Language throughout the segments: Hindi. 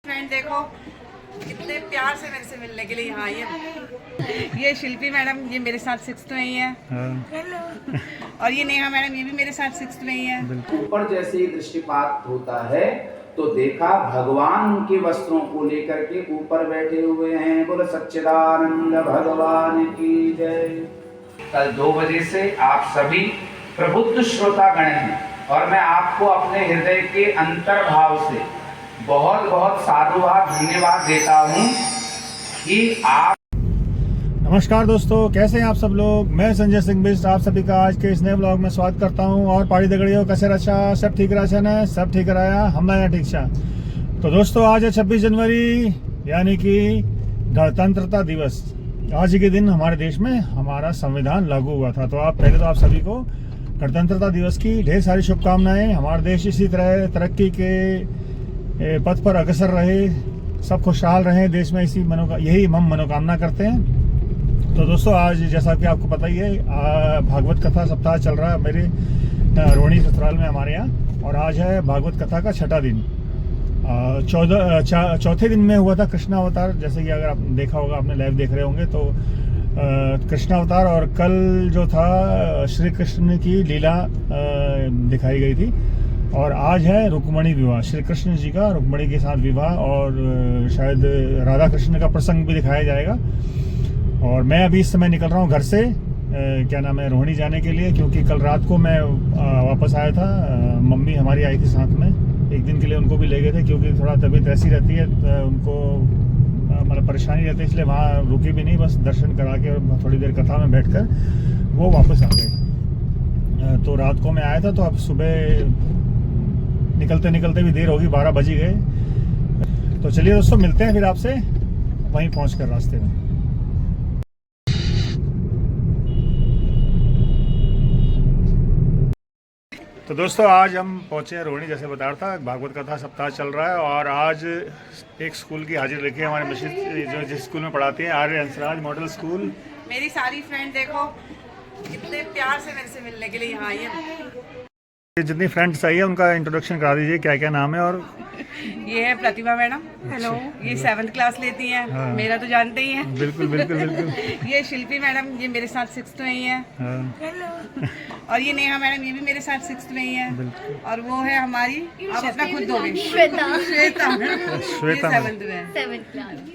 फ्रेंड देखो कितने प्यार से मेरे से मिलने के लिए यहाँ आई है। ये शिल्पी मैडम, ये मेरे साथ 6th में ही है। हेलो। और ये नेहा मैडम, ये भी मेरे साथ 6th में ही है। ऊपर जैसे ही दृष्टिपात होता है तो देखा भगवान उनके वस्त्रों को लेकर के ऊपर बैठे हुए हैं। बोल सच्चिदानंद भगवान की जय। कल 2 बजे से आप सभी प्रबुद्ध श्रोतागण हैं और मैं आपको अपने हृदय के अंतर्भाव से बहुत बहुत साधुवाद धन्यवाद देता हूं कि आप। नमस्कार दोस्तों, कैसे हैं आप सब लोग। मैं संजय सिंह बिष्ट आप सभी का आज के इस नए ब्लॉग में स्वागत करता हूं। और पाड़ी दगड़ियों कैसे रचा, सब ठीक रहा न, सब ठीक रहा, हम यहाँ ठीक छा। तो दोस्तों आज है 26 जनवरी यानी कि गणतंत्रता दिवस। आज के दिन हमारे देश में हमारा संविधान लागू हुआ था। तो पहले तो आप सभी को गणतंत्रता दिवस की ढेर सारी शुभकामनाएं। हमारा देश इसी तरह तरक्की के पथ पर अग्रसर रहे, सब खुशहाल रहे देश में, यही हम मनोकामना करते हैं। तो दोस्तों आज जैसा कि आपको पता ही है भागवत कथा सप्ताह चल रहा है मेरे रोहिणी ससुराल में हमारे यहाँ। और आज है भागवत कथा का 6ठा दिन। चौथे दिन में हुआ था कृष्णावतार। जैसे कि अगर आप देखा होगा, आपने लाइव देख रहे होंगे तो कृष्णावतार। और कल जो था श्री कृष्ण की लीला दिखाई गई थी। और आज है रुक्मणी विवाह, श्री कृष्ण जी का रुक्मणी के साथ विवाह। और शायद राधा कृष्ण का प्रसंग भी दिखाया जाएगा। और मैं अभी इस समय निकल रहा हूँ घर से, क्या नाम है, रोहिणी जाने के लिए। क्योंकि कल रात को मैं वापस आया था, मम्मी हमारी आई थी साथ में, एक दिन के लिए उनको भी ले गए थे। क्योंकि थोड़ा तबीयत ऐसी रहती है, उनको मतलब परेशानी रहती है, इसलिए वहाँ रुकी भी नहीं, बस दर्शन करा के और थोड़ी देर कथा में बैठकर वो वापस आ गए। तो रात को मैं आया था, तो अब सुबह निकलते निकलते भी देर होगी, 12 बज गए। तो चलिए दोस्तों मिलते हैं फिर आपसे वहीं पहुंचकर रास्ते में। तो दोस्तों आज हम पहुंचे हैं रोहिणी, जैसे बता रहा था भागवत कथा सप्ताह चल रहा है। और आज एक स्कूल की हाजिर रखी है हमारे मस्जिद, जो जिस स्कूल में पढ़ाती हैं, आर्य हंसराज मॉडल स्कूल। मेरी सारी फ्रेंड देखो कितने प्यार से मेरे से मिलने के लिए यहाँ आई है। जितनी फ्रेंड्स आई है उनका इंट्रोडक्शन करा दीजिए, क्या क्या नाम है। और ये है प्रतिभा मैडम, हेलो। ये 7th क्लास लेती हैं। हाँ। मेरा तो जानते ही हैं। बिल्कुल बिल्कुल बिल्कुल। ये शिल्पी मैडम, ये मेरे साथ 6th में ही है। हाँ। हेलो। और ये नेहा मैडम, ये भी मेरे साथ 6th में ही है। और वो है हमारी, आप अपना खुद दोगे, श्वेता। श्वेता 7th में,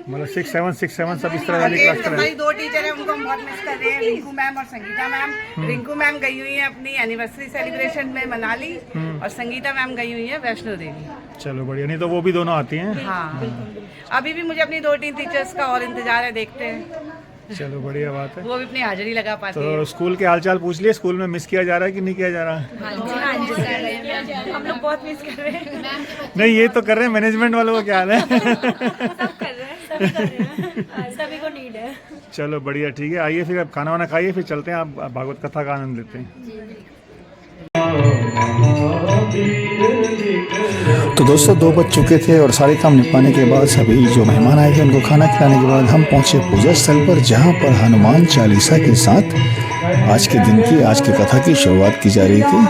मतलब 6, 7 सब इस तरह वाली क्लास कर रहे हैं। हमारी 2 टीचर हैं, उनको हम बहुत मिस कर रहे हैं, रिंकू मैम और संगीता मैम। रिंकू मैम गई हुई है अपनी एनिवर्सरी सेलिब्रेशन में मनाली, और संगीता मैम गई हुई है वैष्णो देवी। चलो बढ़िया, नहीं तो वो भी दोनों आती हैं। हाँ, अभी भी मुझे अपनी 2-3 टीचर्स का और इंतजार है, देखते हैं। चलो बढ़िया बात है, वो भी अपनी हाजिरी लगा पाती है। तो स्कूल के हालचाल पूछ लिए, स्कूल में मिस किया जा रहा है कि नहीं किया जा रहा है? हाँ जी, हम लोग बहुत मिस कर रहे हैं। नहीं ये तो कर रहे हैं, मैनेजमेंट वालों का क्या हाल है? सब कर रहे हैं, सभी को नीड है। चलो बढ़िया, ठीक है, आइए फिर अब खाना वाना खाइए, फिर चलते हैं, आप भागवत कथा का आनंद लेते हैं। तो दोस्तों 2 बज चुके थे और सारे काम निपटाने के बाद सभी जो मेहमान आए थे उनको खाना खिलाने के बाद हम पहुंचे पूजा स्थल पर, जहां पर हनुमान चालीसा के साथ आज के दिन की, आज की कथा की शुरुआत की जा रही थी।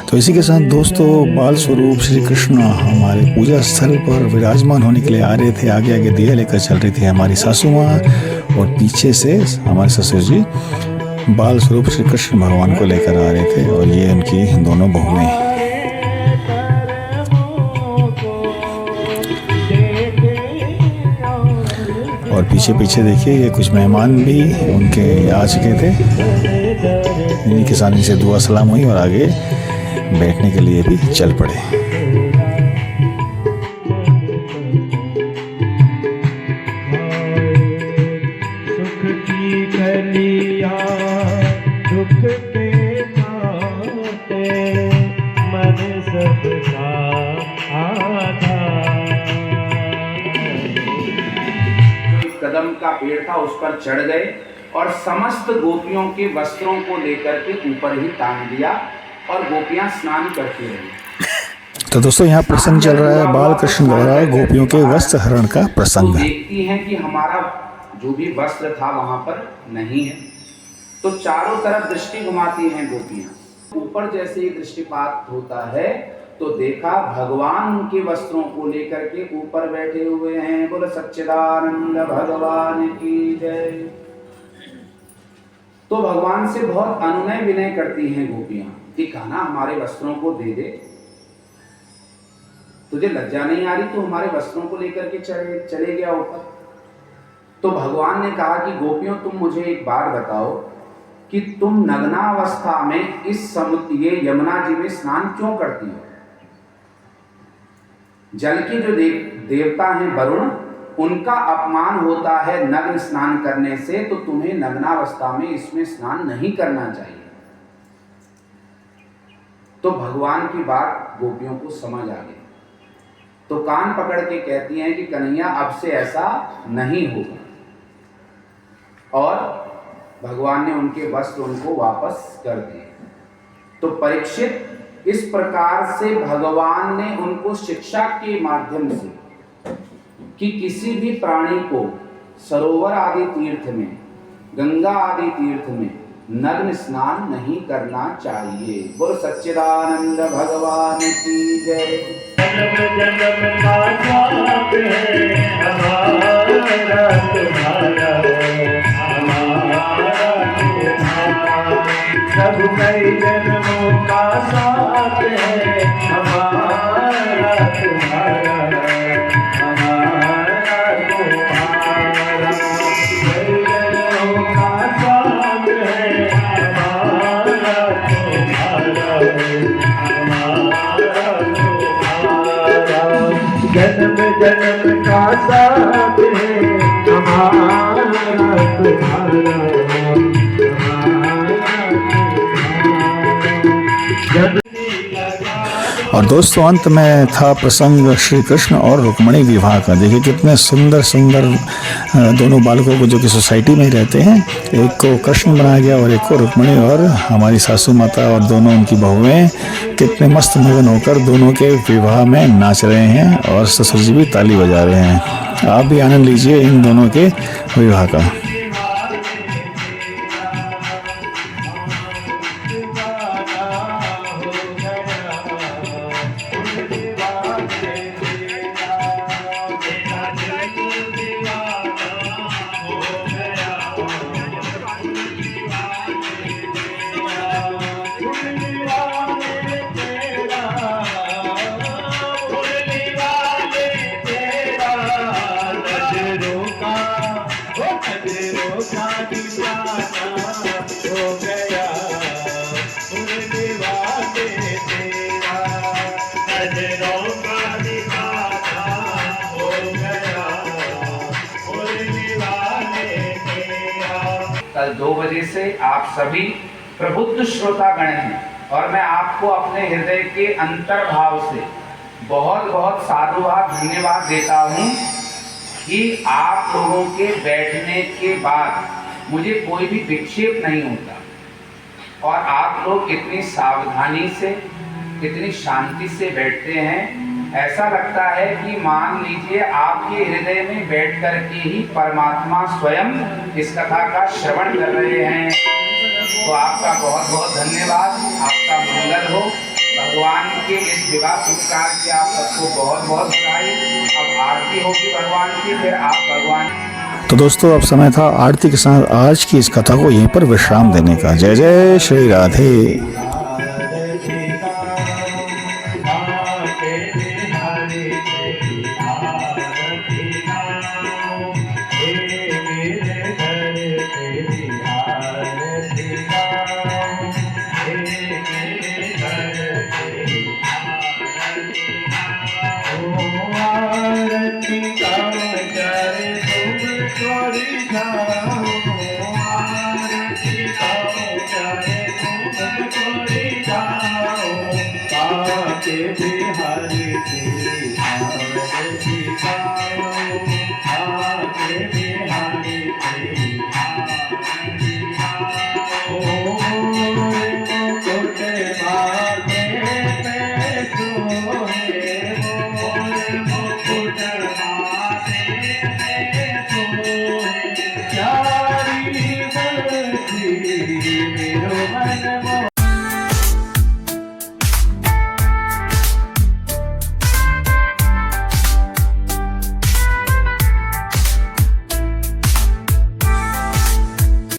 तो इसी के साथ दोस्तों बाल स्वरूप श्री कृष्ण हमारे पूजा स्थल पर विराजमान होने के लिए आ रहे थे। आगे आगे दिया लेकर चल रही थी हमारी सासू माँ, और पीछे से हमारे ससुर जी बाल स्वरूप श्री कृष्ण भगवान को लेकर आ रहे थे। और ये उनकी दोनों बहुएं। और पीछे पीछे देखिए ये कुछ मेहमान भी उनके आ चुके थे, इन्हीं के साथ इनसे दुआ सलाम हुई और आगे बैठने के लिए भी चल पड़े। कदम का पेड़ था उस पर चढ़ गए और समस्त गोपियों के वस्त्रों को लेकर के ऊपर ही टांग दिया और गोपियां स्नान करती रही। तो दोस्तों यहाँ प्रसंग चल रहा है बाल कृष्ण द्वारा गोपियों के वस्त्र हरण का प्रसंग। तो देखती हैं कि हमारा जो भी वस्त्र था वहां पर नहीं है, तो चारों तरफ दृष्टि घुमाती हैं गोपियां। ऊपर जैसे ही दृष्टिपात होता है तो देखा भगवान उनके वस्त्रों को लेकर के ऊपर बैठे हुए हैं। बोल सच्चिदानंद भगवान की जय। तो भगवान से बहुत अनुनय विनय करती हैं गोपियां कि कहना हमारे वस्त्रों को दे दे, तुझे लज्जा नहीं आ रही तो हमारे वस्त्रों को लेकर के चले गया ऊपर। तो भगवान ने कहा कि गोपियों तुम मुझे एक बात बताओ कि तुम नग्नावस्था में इस समुद्र ये यमुना जी में स्नान क्यों करती हो? जल के जो देवता हैं वरुण, उनका अपमान होता है नग्न स्नान करने से, तो तुम्हें नग्नावस्था में इसमें स्नान नहीं करना चाहिए। तो भगवान की बात गोपियों को समझ आ गई, तो कान पकड़ के कहती हैं कि कन्हैया अब से ऐसा नहीं होगा। और भगवान ने उनके वस्त्र उनको वापस कर दिए। तो परीक्षित इस प्रकार से भगवान ने उनको शिक्षा के माध्यम से कि किसी भी प्राणी को सरोवर आदि तीर्थ में, गंगा आदि तीर्थ में नग्न स्नान नहीं करना चाहिए। बोल सच्चिदानंद भगवान की जय। सब कई जन्मों का साथ है हमारा तुम्हारा, हमारा तुम्हारा। कई जन्मों का साथ है हमारा तुम्हारा, हमारा तुम्हारा। जन्म जन्म का साथ है हमारा तुम्हारा। और दोस्तों अंत में था प्रसंग श्री कृष्ण और रुक्मणी विवाह का। देखिए कितने सुंदर सुंदर दोनों बालकों को जो कि सोसाइटी में ही रहते हैं, एक को कृष्ण बनाया गया और एक को रुक्मणी, और हमारी सासू माता और दोनों उनकी बहुएं कितने मस्त मगन होकर दोनों के विवाह में नाच रहे हैं और ससुर जी भी ताली बजा रहे हैं। आप भी आनंद लीजिए इन दोनों के विवाह का। कल 2 बजे से आप सभी प्रबुद्ध श्रोतागण हैं और मैं आपको अपने हृदय के अंतर्भाव से बहुत बहुत साधुवाद धन्यवाद देता हूँ कि आप लोगों के बैठने के बाद मुझे कोई भी विक्षेप नहीं होता और आप लोग इतनी सावधानी से, इतनी शांति से बैठते हैं। ऐसा लगता है कि मान लीजिए आपके हृदय में बैठ कर के ही परमात्मा स्वयं इस कथा का श्रवण कर रहे हैं। तो आपका बहुत बहुत धन्यवाद, आपका मंगल हो। भगवान के इस विवाह संस्कार की आप सबको बहुत बहुत बधाई। अब आरती होगी भगवान की, फिर आप भगवान। तो दोस्तों अब समय था आरती के साथ आज की इस कथा को यहीं पर विश्राम देने का। जय जय श्री राधे। बिहारी से